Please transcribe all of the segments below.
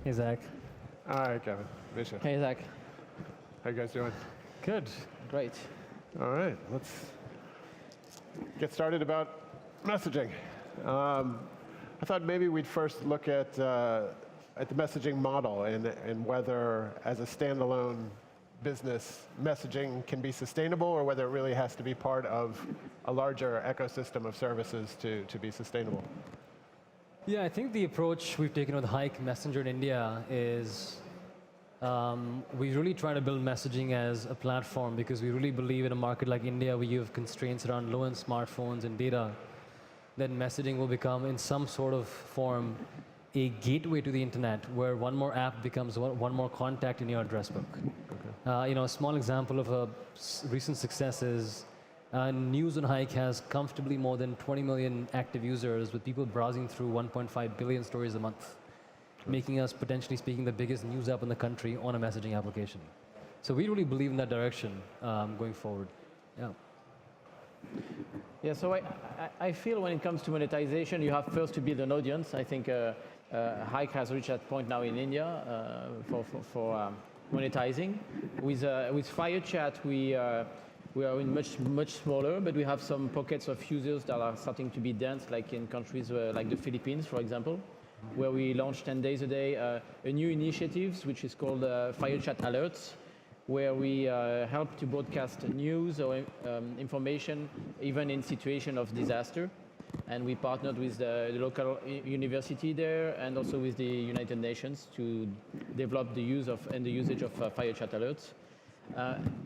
Hey, Zach. Hi, Kavin. Micha. Hey, Zach. How you guys doing? Good. Great. All right, let's get started about messaging. I thought maybe we'd first look at the messaging model and whether, as a standalone business, messaging can be sustainable or whether it really has to be part of a larger ecosystem of services to be sustainable. Yeah, I think the approach we've taken with Hike Messenger in India is we really try to build messaging as a platform because we really believe in a market like India where you have constraints around low-end smartphones and data, then messaging will become in some sort of form a gateway to the internet where one more app becomes one more contact in your address book. Okay. A small example of a recent success is News on Hike has comfortably more than 20 million active users with people browsing through 1.5 billion stories a month, making us, potentially speaking, the biggest news app in the country on a messaging application. So we really believe in that direction going forward. Yeah. Yeah, so I feel when it comes to monetization, you have first to build an audience. I think Hike has reached that point now in India for monetizing. With FireChat, we are in much smaller, but we have some pockets of users that are starting to be dense, like in countries like the Philippines, for example, where we launched 10 days a day a new initiative, which is called FireChat Alerts, where we help to broadcast news or information even in situation of disaster. And we partnered with the local university there and also with the United Nations to develop the use of and the usage of FireChat Alerts.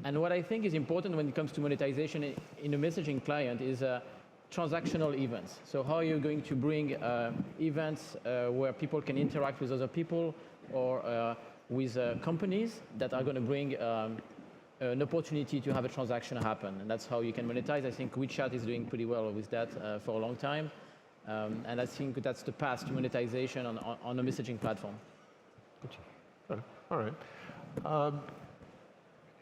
And what I think is important when it comes to monetization in a messaging client is transactional events. So how are you going to bring events where people can interact with other people or with companies that are going to bring an opportunity to have a transaction happen. And that's how you can monetize. I think WeChat is doing pretty well with that for a long time. And I think that's the path to monetization on a messaging platform. All right.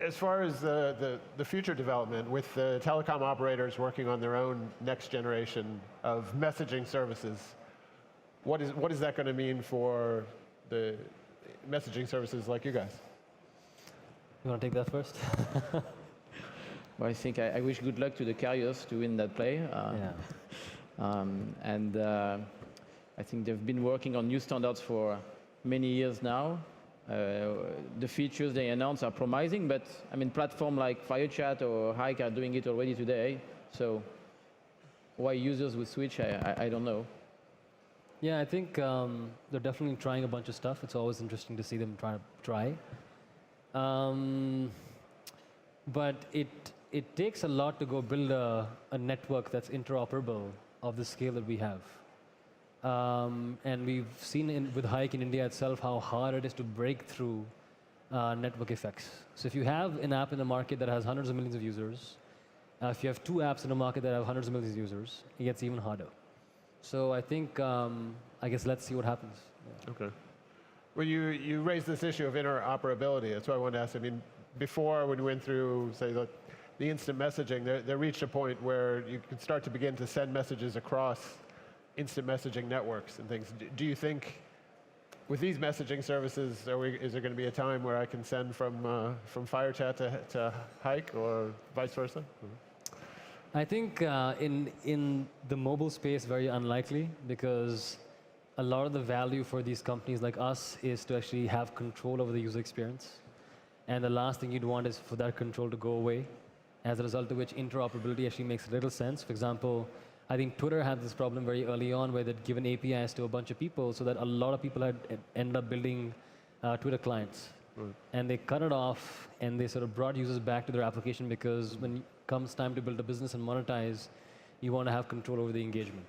As far as the future development, with the telecom operators working on their own next generation of messaging services, what is that going to mean for the messaging services like you guys? You want to take that first? Well, I think I wish good luck to the carriers to win that play. And I think they've been working on new standards for many years now. The features they announce are promising, but I mean, platforms like FireChat or Hike are doing it already today. So why users would switch, I don't know. Yeah, I think they're definitely trying a bunch of stuff. It's always interesting to see them try. But it takes a lot to go build a network that's interoperable of the scale that we have. And we've seen with Hike in India itself how hard it is to break through network effects. So if you have an app in the market that has hundreds of millions of users, if you have two apps in the market that have hundreds of millions of users, it gets even harder. So I think, I guess let's see what happens. Yeah. Okay. Well, you raised this issue of interoperability. That's what I wanted to ask. I mean, before when we went through, say, the instant messaging, there reached a point where you could start to begin to send messages across instant messaging networks and things. Do you think with these messaging services, is there going to be a time where I can send from FireChat to Hike or vice versa? I think in the mobile space, very unlikely, because a lot of the value for these companies like us is to actually have control over the user experience. And the last thing you'd want is for that control to go away, as a result of which interoperability actually makes little sense. For example, I think Twitter had this problem very early on where they'd given APIs to a bunch of people so that a lot of people had ended up building Twitter clients. Right. And they cut it off and they sort of brought users back to their application because when it comes time to build a business and monetize, you want to have control over the engagement.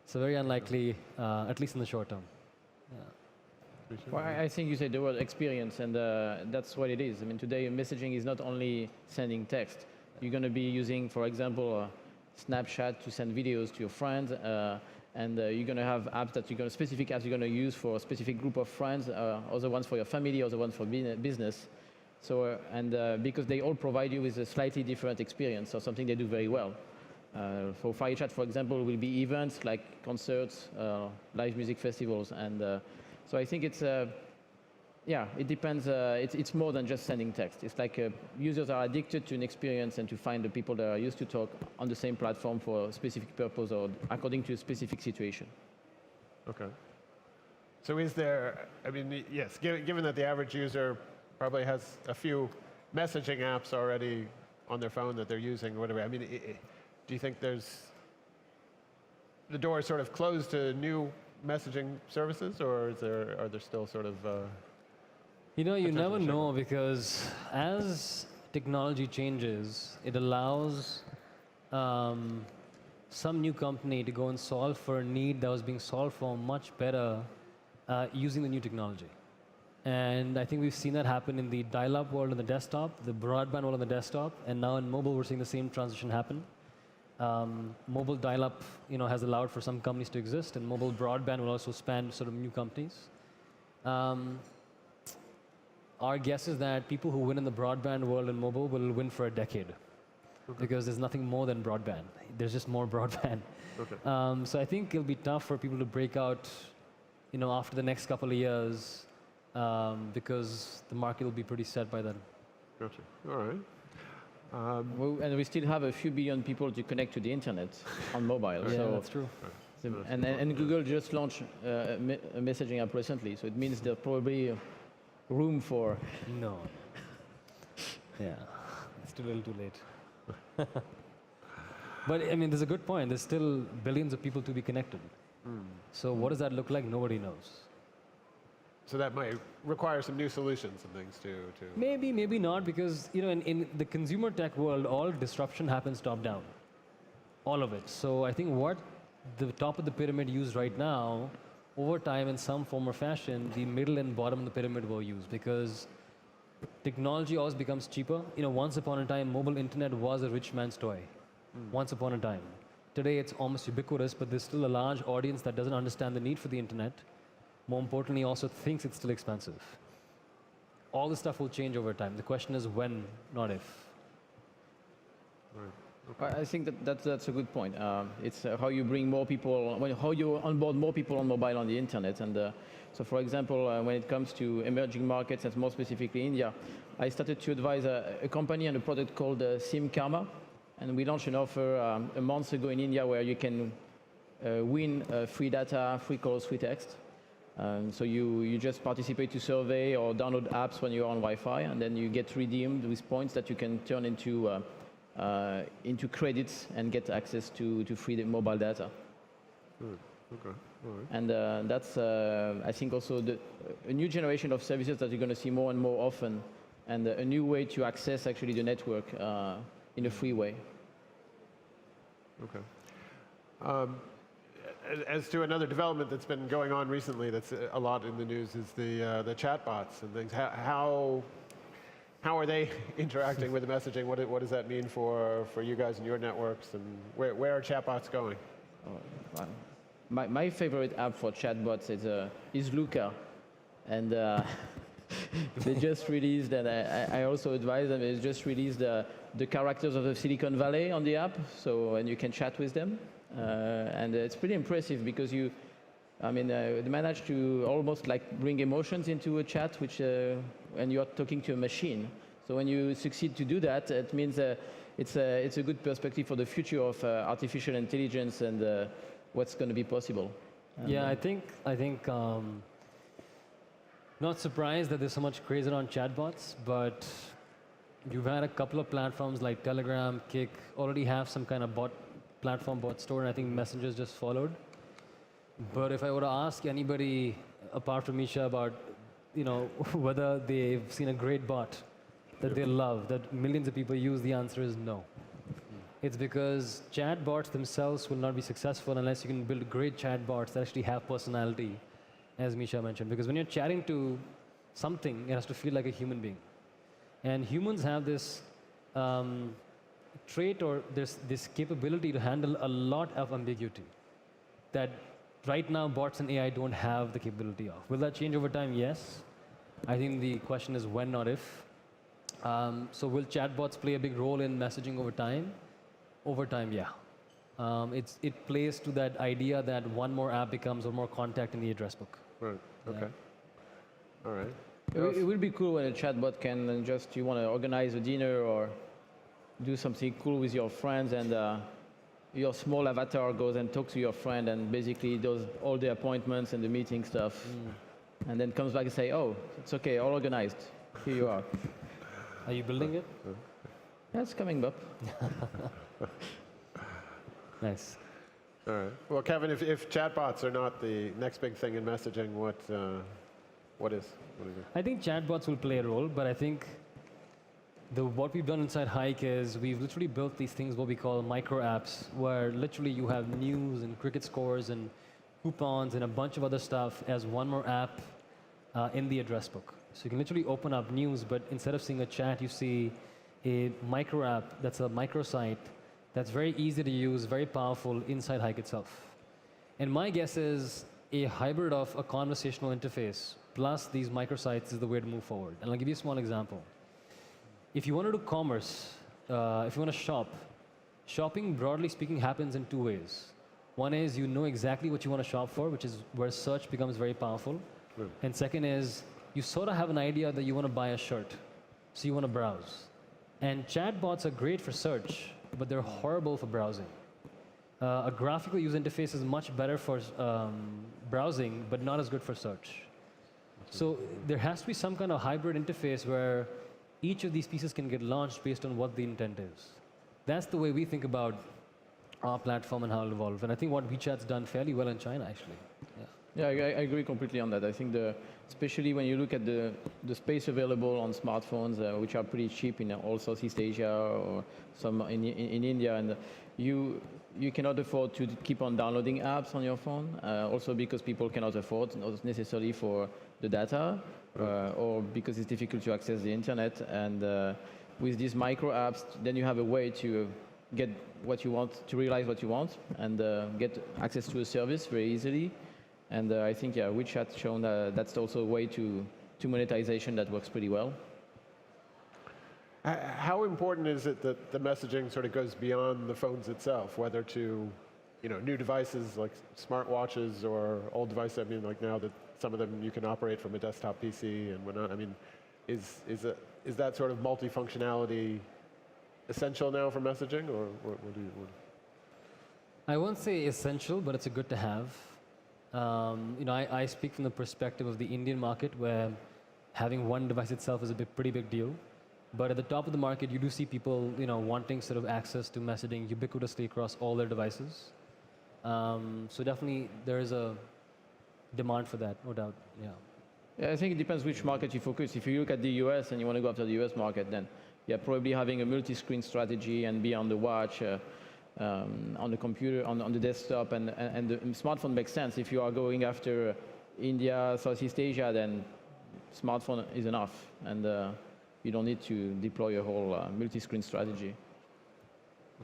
So very unlikely, at least in the short term. Yeah. Well, I think you said the word experience, and that's what it is. I mean, today messaging is not only sending text. You're going to be using, for example, Snapchat to send videos to your friends, and you're going to have apps that specific apps you're going to use for a specific group of friends, other ones for your family, other ones for business. So, because they all provide you with a slightly different experience, or something they do very well. For FireChat, for example, will be events like concerts, live music festivals, and so I think it's Yeah, it depends. It's more than just sending text. It's like users are addicted to an experience and to find the people that are used to talk on the same platform for a specific purpose or according to a specific situation. Okay. So is there, I mean, yes, given that the average user probably has a few messaging apps already on their phone that they're using, whatever, I mean, do you think the door is sort of closed to new messaging services, or are there still sort of... You know, you potential never shift? know, because as technology changes, it allows some new company to go and solve for a need that was being solved for much better using the new technology. And I think we've seen that happen in the dial-up world on the desktop, the broadband world on the desktop, and now in mobile we're seeing the same transition happen. Mobile dial-up, has allowed for some companies to exist, and mobile broadband will also span sort of new companies. Our guess is that people who win in the broadband world and mobile will win for a decade, because there's nothing more than broadband. There's just more broadband. Okay. So I think it'll be tough for people to break out, after the next couple of years, because the market will be pretty set by then. Gotcha. All right. And we still have a few billion people to connect to the internet on mobile. Yeah, so that's true. and Google just launched a messaging app recently, so it means there's probably room for... No. Yeah, it's still a little too late. But I mean, there's a good point. There's still billions of people to be connected. So what does that look like? Nobody knows. So that might require some new solutions and things to... Maybe, maybe not, because in the consumer tech world, all disruption happens top down. All of it. So I think what the top of the pyramid use right now, over time in some form or fashion, the middle and bottom of the pyramid will use, because technology always becomes cheaper. Once upon a time, mobile internet was a rich man's toy. Once upon a time. Today it's almost ubiquitous, but there's still a large audience that doesn't understand the need for the internet. More importantly, also thinks it's still expensive. All this stuff will change over time. The question is when, not if. Right. Okay. I think that's a good point. It's how you bring more people, how you onboard more people on mobile on the internet. And so, for example, when it comes to emerging markets, and more specifically India, I started to advise a company and a product called SIM Karma. And we launched an offer a month ago in India where you can win free data, free calls, free text. So you just participate to survey or download apps when you're on Wi-Fi, and then you get redeemed with points that you can turn into credits and get access to free mobile data. Okay. All right. And that's, I think, also a new generation of services that you're going to see more and more often, and a new way to access actually the network in a free way. Okay. As to another development that's been going on recently, that's a lot in the news, is the chatbots and things. How are they interacting with the messaging? What does that mean for you guys and your networks? And where are chatbots going? My favorite app for chatbots is Luca, and they just released, and I also advise them. They just released the characters of the Silicon Valley on the app, and you can chat with them. And it's pretty impressive because they managed to almost like bring emotions into a chat, which when you are talking to a machine. So when you succeed to do that, it means it's a good perspective for the future of artificial intelligence and what's going to be possible. Yeah, I think not surprised that there's so much craze around chatbots, but you've had a couple of platforms like Telegram, Kik already have some kind of platform bot store, and I think Messenger's just followed. But if I were to ask anybody apart from Micha about, whether they've seen a great bot that they love, that millions of people use, the answer is no. It's because chatbots themselves will not be successful unless you can build great chatbots that actually have personality, as Micha mentioned. Because when you're chatting to something, it has to feel like a human being. And humans have this trait, or this capability to handle a lot of ambiguity that right now bots and AI don't have the capability of. Will that change over time? Yes. I think the question is when, not if. So will chatbots play a big role in messaging over time? Over time, yeah. It plays to that idea that one more app becomes one more contact in the address book. Right. Okay. Yeah. All right. It will be cool when a chatbot can just, you want to organize a dinner or do something cool with your friends, and your small avatar goes and talks to your friend and basically does all the appointments and the meeting stuff, and then comes back and say, oh, it's okay, all organized. Here you are. Are you building it? That's coming up. Nice. All right. Well, Kevin, if chatbots are not the next big thing in messaging, what is? What is it? I think chatbots will play a role, but I think what we've done inside Hike is we've literally built these things what we call micro apps, where literally you have news and cricket scores and coupons and a bunch of other stuff as one more app in the address book. So you can literally open up news, but instead of seeing a chat, you see a micro app that's a microsite that's very easy to use, very powerful inside Hike itself. And my guess is a hybrid of a conversational interface plus these microsites is the way to move forward. And I'll give you a small example. If you want to do commerce, if you want to shop, shopping, broadly speaking, happens in two ways. One is you know exactly what you want to shop for, which is where search becomes very powerful. And second is you sort of have an idea that you want to buy a shirt, so you want to browse. And chatbots are great for search, but they're horrible for browsing. A graphical user interface is much better for browsing, but not as good for search. So there has to be some kind of hybrid interface where each of these pieces can get launched based on what the intent is. That's the way we think about our platform and how it'll evolve. And I think what WeChat's done fairly well in China, actually. Yeah, I agree completely on that. I think especially when you look at the space available on smartphones, which are pretty cheap in all Southeast Asia or some in India, and you cannot afford to keep on downloading apps on your phone, also because people cannot afford, not necessarily for the data, or because it's difficult to access the internet. And with these micro apps, then you have a way to get what you want, to realize what you want, and get access to a service very easily. And I think, yeah, WeChat shown that's also a way to monetization that works pretty well. How important is it that the messaging sort of goes beyond the phones itself, whether to, new devices like smartwatches or old devices? I mean, like now that some of them you can operate from a desktop PC and whatnot. I mean, is that sort of multifunctionality essential now for messaging, or what do you? I won't say essential, but it's a good to have. I speak from the perspective of the Indian market, where having one device itself is a pretty big deal. But at the top of the market, you do see people, wanting sort of access to messaging ubiquitously across all their devices. So definitely there is a demand for that, no doubt. Yeah. Yeah, I think it depends which market you focus. If you look at the US and you want to go after the US market, then yeah, probably having a multi-screen strategy and be on the watch, on the computer, on the desktop, and the smartphone makes sense. If you are going after India, Southeast Asia, then smartphone is enough, and you don't need to deploy a whole multi-screen strategy.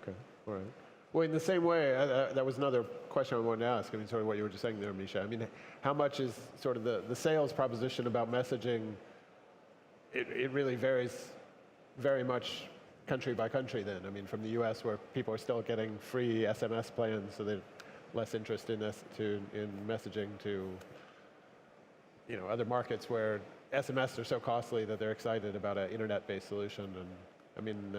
Okay, all right. Well, in the same way, that was another question I wanted to ask. I mean, sort of what you were just saying there, Micha. I mean, how much is sort of the sales proposition about messaging? It really varies very much country by country then. I mean, from the US, where people are still getting free SMS plans, so they're less interest in messaging, to other markets where SMS are so costly that they're excited about an internet-based solution. And I mean,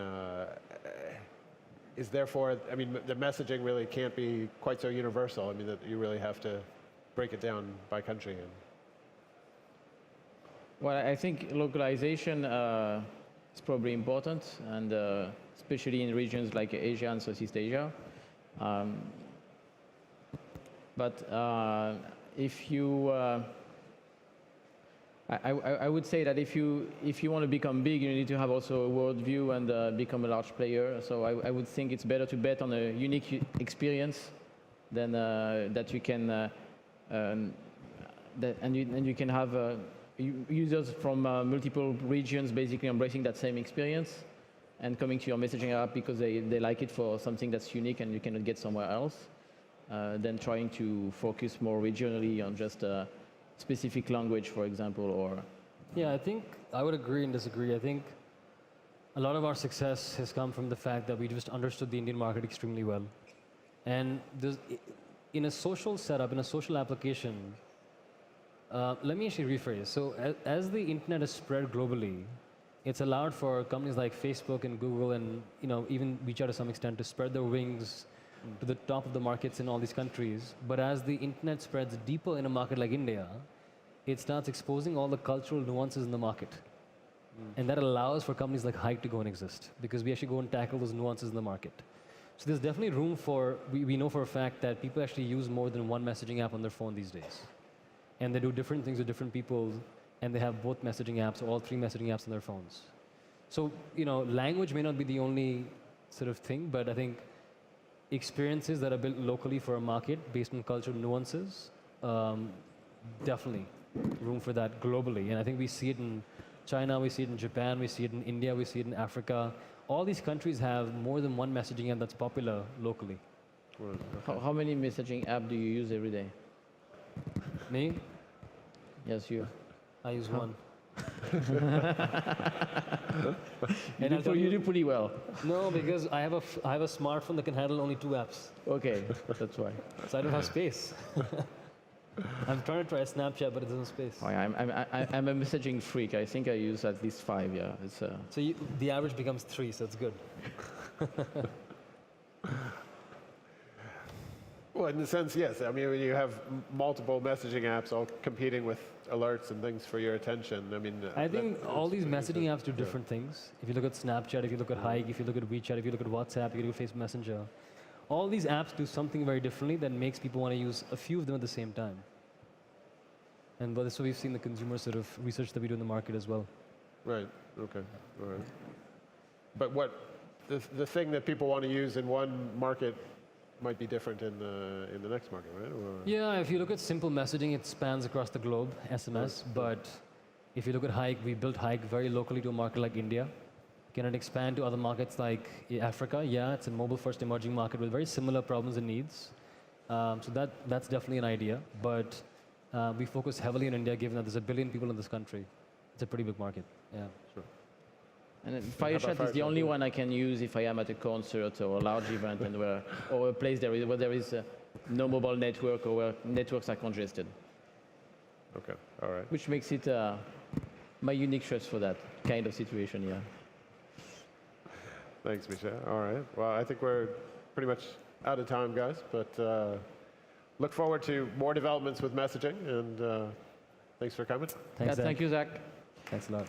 is therefore, I mean, the messaging really can't be quite so universal. I mean, that you really have to break it down by country. Well, I think localization is probably important, and especially in regions like Asia and Southeast Asia. But if you, I would say that if you want to become big, you need to have also a world view and become a large player. So I would think it's better to bet on a unique experience than that you can, and you can have users from multiple regions basically embracing that same experience and coming to your messaging app because they like it for something that's unique and you cannot get somewhere else, than trying to focus more regionally on just a specific language, for example, or... Yeah, I think I would agree and disagree. I think a lot of our success has come from the fact that we just understood the Indian market extremely well. And in a social setup, in a social application, Let me actually rephrase. So as the internet has spread globally, it's allowed for companies like Facebook and Google and even WeChat to some extent to spread their wings to the top of the markets in all these countries. But as the internet spreads deeper in a market like India, it starts exposing all the cultural nuances in the market. And that allows for companies like Hike to go and exist because we actually go and tackle those nuances in the market. So there's definitely room for, we know for a fact that people actually use more than one messaging app on their phone these days. And they do different things with different people, and they have both messaging apps or all three messaging apps on their phones. So, language may not be the only sort of thing, but I think experiences that are built locally for a market based on cultural nuances, definitely room for that globally. And I think we see it in China, we see it in Japan, we see it in India, we see it in Africa. All these countries have more than one messaging app that's popular locally. How many messaging apps do you use every day? Me? Yes, you. I use one. You do pretty well. No, because I have a smartphone that can handle only 2 apps. Okay, that's why. So I don't have space. I'm trying to try Snapchat, but it doesn't have space. Oh, yeah, I'm a messaging freak. I think I use at least 5. Yeah, it's. So the average becomes 3, so it's good. Well, in a sense, yes. I mean, when you have multiple messaging apps all competing with alerts and things for your attention, I mean... I think all these messaging apps do different things. If you look at Snapchat, if you look at Hike, if you look at WeChat, if you look at WhatsApp, if you look at Facebook Messenger, all these apps do something very differently that makes people want to use a few of them at the same time. And this is what we've seen the consumer sort of research that we do in the market as well. Right, okay, all right. But the thing that people want to use in one market might be different in the next market, right? Or yeah, if you look at simple messaging, it spans across the globe, SMS. But if you look at Hike, we built Hike very locally to a market like India. Can it expand to other markets like Africa? Yeah, it's a mobile-first emerging market with very similar problems and needs. So that's definitely an idea. But we focus heavily in India, given that there's 1 billion people in this country. It's a pretty big market. Yeah. sure. And FireChat is the only one I can use if I am at a concert or a large event and or a place where there is no mobile network or where networks are congested. Okay, all right. Which makes it my unique choice for that kind of situation, yeah. Thanks, Micha. All right. Well, I think we're pretty much out of time, guys. But look forward to more developments with messaging. And thanks for coming. Thanks, Zach. Thank you, Zach. Thanks a lot.